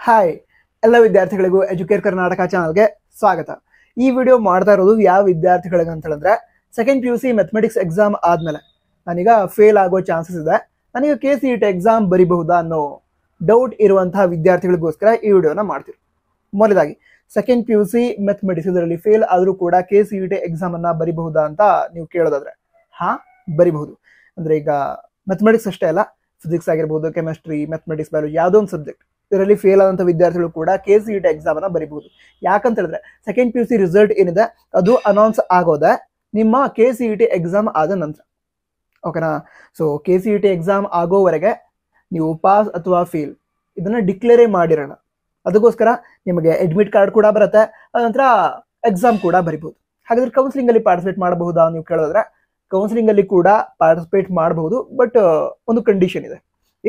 Hi ಎಲ್ಲ ವಿದ್ಯಾರ್ಥಿಗಳಿಗೂ Educare Karnataka ಚಾನಲ್ಗೆ ಸ್ವಾಗತ. ಈ ವಿಡಿಯೋ ಮಾಡ್ತಾ ಇರೋದು ಯಾವ ವಿದ್ಯಾರ್ಥಿಗಳಿಗೆ ಅಂತ ಹೇಳಿದ್ರೆ, ಸೆಕೆಂಡ್ PUC ಮ್ಯಾಥಮೆಟಿಕ್ಸ್ ಎಕ್ಸಾಮ್ ಆದ್ಮೇಲೆ ನಾನೀಗ ಫೇಲ್ ಆಗೋ ಚಾನ್ಸಸ್ ಇದೆ, ನನಗೆ KCET ಎಕ್ಸಾಮ್ ಬರಿಬಹುದಾ ಅನ್ನೋ ಡೌಟ್ ಇರುವಂತಹ ವಿದ್ಯಾರ್ಥಿಗಳಿಗೋಸ್ಕರ ಈ ವಿಡಿಯೋನ ಮಾಡ್ತೀವಿ. ಮೊದಲಾಗಿ ಸೆಕೆಂಡ್ PUC ಮ್ಯಾಥಮೆಟಿಕ್ಸ್ ಇದರಲ್ಲಿ ಫೇಲ್ ಆದರೂ ಕೂಡ KCET ಎಕ್ಸಾಮ್ ಅನ್ನ ಬರಿಬಹುದಾ ಅಂತ ನೀವು ಕೇಳೋದಾದ್ರೆ, ಹಾ ಬರಿಬಹುದು. ಅಂದ್ರೆ ಈಗ ಮ್ಯಾಥಮೆಟಿಕ್ಸ್ ಅಷ್ಟೇ ಅಲ್ಲ, ಫಿಸಿಕ್ಸ್ ಆಗಿರ್ಬೋದು, ಕೆಮಿಸ್ಟ್ರಿ, ಮ್ಯಾಥಮೆಟಿಕ್ಸ್, ಬಯಾಲಜಿ ಯಾವುದೋ ಒಂದು ಸಬ್ಜೆಕ್ಟ್ ಇದರಲ್ಲಿ ಫೇಲ್ ಆದಂಥ ವಿದ್ಯಾರ್ಥಿಗಳು ಕೂಡ KCET ಎಕ್ಸಾಮ್ ಅನ್ನ ಬರಿಬಹುದು. ಯಾಕಂತ ಹೇಳಿದ್ರೆ ಸೆಕೆಂಡ್ PUC ರಿಸಲ್ಟ್ ಏನಿದೆ ಅದು ಅನೌನ್ಸ್ ಆಗೋದೆ ನಿಮ್ಮ KCET ಎಕ್ಸಾಮ್ ಆದ ನಂತರ. ಓಕೆನಾ? ಸೊ KCET ಎಕ್ಸಾಮ್ ಆಗೋವರೆಗೆ ನೀವು ಪಾಸ್ ಅಥವಾ ಫೇಲ್ ಇದನ್ನ ಡಿಕ್ಲೇರೇ ಮಾಡಿರೋಣ. ಅದಕ್ಕೋಸ್ಕರ ನಿಮಗೆ ಅಡ್ಮಿಟ್ ಕಾರ್ಡ್ ಕೂಡ ಬರುತ್ತೆ, ಅದಂತರ ಎಕ್ಸಾಮ್ ಕೂಡ ಬರಿಬಹುದು. ಹಾಗಾದ್ರೆ ಕೌನ್ಸಿಲಿಂಗ್ ಅಲ್ಲಿ ಪಾರ್ಟಿಸಿಪೇಟ್ ಮಾಡಬಹುದಾ ನೀವು ಕೇಳೋದ್ರೆ, ಕೌನ್ಸಿಲಿಂಗ್ ಅಲ್ಲಿ ಕೂಡ ಪಾರ್ಟಿಸಿಪೇಟ್ ಮಾಡಬಹುದು. ಬಟ್ ಒಂದು ಕಂಡೀಷನ್ ಇದೆ.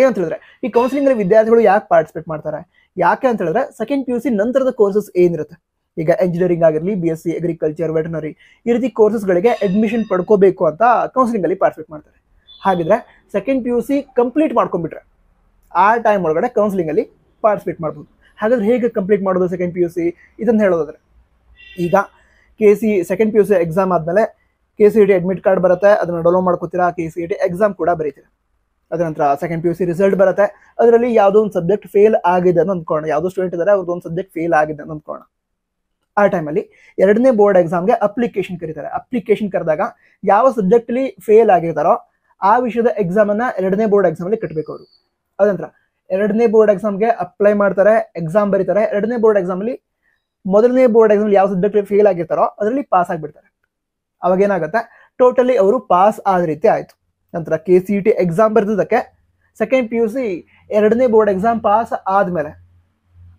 ಏನಂತ ಹೇಳಿದ್ರೆ, ಈ ಕೌನ್ಸಿಲಿಂಗ್ ಅಲ್ಲಿ ವಿದ್ಯಾರ್ಥಿಗಳು ಯಾಕೆ ಪಾರ್ಟಿಸಿಪೇಟ್ ಮಾಡ್ತಾರೆ? ಯಾಕೆ ಅಂತ ಹೇಳಿದ್ರೆ, ಸೆಕೆಂಡ್ PUC ನಂತರದ ಕೋರ್ಸಸ್ ಏನಿರುತ್ತೆ, ಈಗ ಎಂಜಿನಿಯರಿಂಗ್ ಆಗಿರಲಿ, BSc ಅಗ್ರಿಕಲ್ಚರ್, ವೆಟನರಿ, ಈ ರೀತಿ ಕೋರ್ಸಸ್ಗಳಿಗೆ ಅಡ್ಮಿಷನ್ ಪಡ್ಕೋಬೇಕು ಅಂತ ಕೌನ್ಸಿಲಿಂಗ್ ಅಲ್ಲಿ ಪಾರ್ಟಿಸಿಪೇಟ್ ಮಾಡ್ತಾರೆ. ಹಾಗಿದ್ರೆ ಸೆಕೆಂಡ್ PUC ಕಂಪ್ಲೀಟ್ ಮಾಡ್ಕೊಂಡ್ಬಿಟ್ರೆ ಆ ಟೈಮ್ ಒಳಗಡೆ ಕೌನ್ಸಿಲಿಂಗ್ ಅಲ್ಲಿ ಪಾರ್ಟಿಸಿಪೇಟ್ ಮಾಡ್ಬೋದು. ಹಾಗಾದ್ರೆ ಹೇಗೆ ಕಂಪ್ಲೀಟ್ ಮಾಡೋದು ಸೆಕೆಂಡ್ PUC ಇದನ್ನ ಹೇಳೋದಾದ್ರೆ, ಈಗ ಸೆಕೆಂಡ್ PUC ಎಕ್ಸಾಮ್ ಆದ್ಮೇಲೆ KCET ಅಡ್ಮಿಟ್ ಕಾರ್ಡ್ ಬರುತ್ತೆ, ಅದನ್ನ ಡೌನ್ಲೋಡ್ ಮಾಡ್ಕೋತೀರಾ, KCET ಎಕ್ಸಾಮ್ ಕೂಡ ಬರೀತೀರಾ. ಅದ ನಂತರ ಸೆಕೆಂಡ್ PUC ರಿಸಲ್ಟ್ ಬರುತ್ತೆ, ಅದರಲ್ಲಿ ಯಾವುದೋ ಒಂದು ಸಬ್ಜೆಕ್ಟ್ ಫೇಲ್ ಆಗಿದೆ ಅಂತ ಅಂದ್ಕೋಣ, ಯಾವುದೋ ಸ್ಟೂಡೆಂಟ್ ಇದ್ದಾರೆ ಅವ್ರದ್ದು ಒಂದು ಸಬ್ಜೆಕ್ಟ್ ಫೇಲ್ ಆಗಿದೆ ಅಂತ ಅಂದ್ಕೋಣ. ಆ ಟೈಮಲ್ಲಿ ಎರಡನೇ ಬೋರ್ಡ್ ಎಕ್ಸಾಮ್ಗೆ ಅಪ್ಲಿಕೇಶನ್ ಕರೀತಾರೆ. ಅಪ್ಲಿಕೇಶನ್ ಕರೆದಾಗ ಯಾವ ಸಬ್ಜೆಕ್ಟ್ ಅಲ್ಲಿ ಫೇಲ್ ಆಗಿರ್ತಾರೋ ಆ ವಿಷಯದ ಎಕ್ಸಾಮ್ ಅನ್ನ ಎರಡನೇ ಬೋರ್ಡ್ ಎಕ್ಸಾಮ್ ಅಲ್ಲಿ ಕಟ್ಟಬೇಕು ಅವರು. ಅದಂತರ ಎರಡನೇ ಬೋರ್ಡ್ ಎಕ್ಸಾಮ್ಗೆ ಅಪ್ಲೈ ಮಾಡ್ತಾರೆ, ಎಕ್ಸಾಮ್ ಬರೀತಾರೆ. ಎರಡನೇ ಬೋರ್ಡ್ ಎಕ್ಸಾಮ್ ಅಲ್ಲಿ ಮೊದಲನೇ ಬೋರ್ಡ್ ಎಕ್ಸಾಮ್ ಯಾವ ಸಬ್ಜೆಕ್ಟ್ ಫೇಲ್ ಆಗಿರ್ತಾರೋ ಅದರಲ್ಲಿ ಪಾಸ್ ಆಗಿಬಿಡ್ತಾರೆ. ಅವಾಗ ಏನಾಗುತ್ತೆ, ಟೋಟಲಿ ಅವರು ಪಾಸ್ ಆದ ರೀತಿ ಆಯ್ತು. ನಂತರ KCET ಎಕ್ಸಾಮ್ ಬರೆದಿದ್ದಕ್ಕೆ ಸೆಕೆಂಡ್ PUC ಎರಡನೇ ಬೋರ್ಡ್ ಎಕ್ಸಾಮ್ ಪಾಸ್ ಆದ್ಮೇಲೆ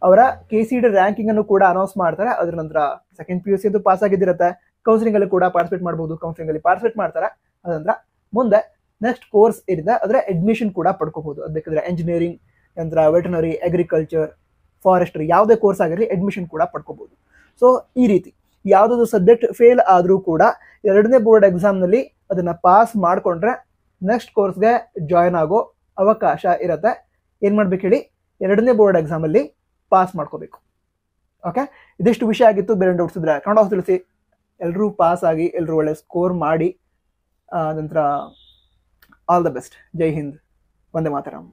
ಅವರ KCET ರ್ಯಾಂಕಿಂಗ್ ಅನ್ನು ಕೂಡ ಅನೌನ್ಸ್ ಮಾಡ್ತಾರೆ. ಅದ್ರ ನಂತರ ಸೆಕೆಂಡ್ PUC ಅಂತೂ ಪಾಸ್ ಆಗಿದ್ದಿರುತ್ತೆ, ಕೌನ್ಸಿಲಿಂಗ್ ಅಲ್ಲಿ ಕೂಡ ಪಾರ್ಟಿಸಿಪೇಟ್ ಮಾಡಬಹುದು. ಕೌನ್ಸಿಲಿಂಗ್ ಅಲ್ಲಿ ಪಾರ್ಟಿಸಿಪೇಟ್ ಮಾಡ್ತಾರೆ. ಅದಂತರ ಮುಂದೆ ನೆಕ್ಸ್ಟ್ ಕೋರ್ಸ್ ಏನಿದೆ ಅದರ ಅಡ್ಮಿಷನ್ ಕೂಡ ಪಡ್ಕೋಬಹುದು. ಅದು ಬೇಕಾದ್ರೆ ಎಂಜಿನಿಯರಿಂಗ್, ನಂತರ ವೆಟನರಿ, ಅಗ್ರಿಕಲ್ಚರ್, ಫಾರೆಸ್ಟ್ರಿ ಯಾವುದೇ ಕೋರ್ಸ್ ಆಗಿರಲಿ ಅಡ್ಮಿಷನ್ ಕೂಡ ಪಡ್ಕೋಬಹುದು. ಸೊ ಈ ರೀತಿ ಯಾವುದಾದ್ರು ಸಬ್ಜೆಕ್ಟ್ ಫೇಲ್ ಆದರೂ ಕೂಡ ಎರಡನೇ ಬೋರ್ಡ್ ಎಕ್ಸಾಮ್ನಲ್ಲಿ ಅದನ್ನ ಪಾಸ್ ಮಾಡಿಕೊಂಡ್ರೆ ನೆಕ್ಸ್ಟ್ ಕೋರ್ಸ್ಗೆ ಜಾಯ್ನ್ ಆಗೋ ಅವಕಾಶ ಇರುತ್ತೆ. ಏನು ಮಾಡ್ಬೇಕು ಹೇಳಿ, ಎರಡನೇ ಬೋರ್ಡ್ ಎಕ್ಸಾಮಲ್ಲಿ ಪಾಸ್ ಮಾಡ್ಕೋಬೇಕು. ಓಕೆ, ಇದಿಷ್ಟು ವಿಷಯ ಆಗಿತ್ತು. ಬೇರೆ ಡೌಟ್ಸ್ ಇದ್ರೆ ಕನ್ನಡ ತಿಳಿಸಿ. ಎಲ್ಲರೂ ಪಾಸ್ ಆಗಿ ಎಲ್ಲರೂ ಒಳ್ಳೆ ಸ್ಕೋರ್ ಮಾಡಿ ನಂತರ all the best. Jai Hind, Vande Mataram.